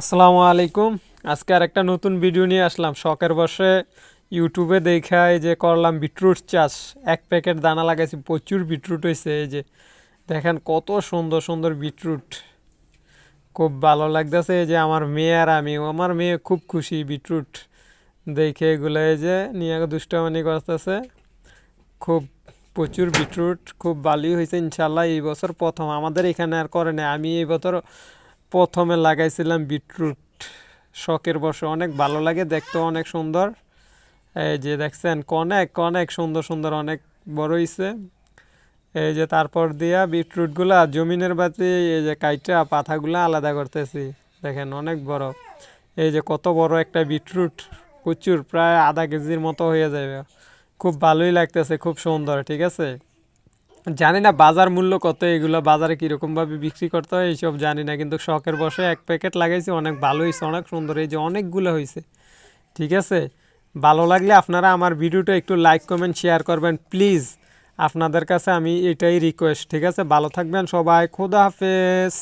আসসালামু আলাইকুম। আজকে আর একটা নতুন ভিডিও নিয়ে আসলাম। শখের বসে ইউটিউবে দেখা এই যে করলাম বিটরুট চাষ। এক প্যাকেট দানা লাগাইছি, প্রচুর বিটরুট হয়েছে। এই যে দেখেন কত সুন্দর সুন্দর বিটরুট, খুব ভালো লাগতেছে। এই যে আমার মেয়ে আর আমি, আমার মেয়ে খুব খুশি বিটরুট দেখে। এগুলো এই যে নিয়ে দুষ্টামানি করতেছে। খুব প্রচুর বিটরুট, খুব ভালোই হয়েছে ইনশাল্লাহ। এই বছর প্রথম আমাদের এখানে আর করে না, আমি এই বছর প্রথমে লাগাইছিলাম বিটরুট। শখের বসে অনেক ভালো লাগে দেখতে, অনেক সুন্দর। এই যে দেখছেন অনেক অনেক সুন্দর সুন্দর, অনেক বড় হইছে। এই যে তারপর দিয়া বিটরুটগুলা জমিনের বাতি এই যে কাইটা পাতাগুলা আলাদা করতেছি। দেখেন অনেক বড়। এই যে কত বড় একটা বিটরুট, প্রচুর, প্রায় আধা কেজির মতো হয়ে যাবে। খুব ভালোই লাগতেছে, খুব সুন্দর। ঠিক আছে, জানি না বাজার মূল্য কত, এগুলো বাজারে কিরকম ভাবে বিক্রি করতে হয় এইসব জানি না, কিন্তু শখের বসে এক প্যাকেট লাগাইছি, অনেক ভালো হয়েছে, অনেক সুন্দর। এই যে অনেকগুলো হয়েছে। ঠিক আছে, ভালো লাগলে আপনারা আমার ভিডিওটা একটু লাইক কমেন্ট শেয়ার করবেন প্লিজ। আপনাদের কাছে আমি এটাই রিকোয়েস্ট। ঠিক আছে, ভালো থাকবেন সবাই, খোদা হাফেজ।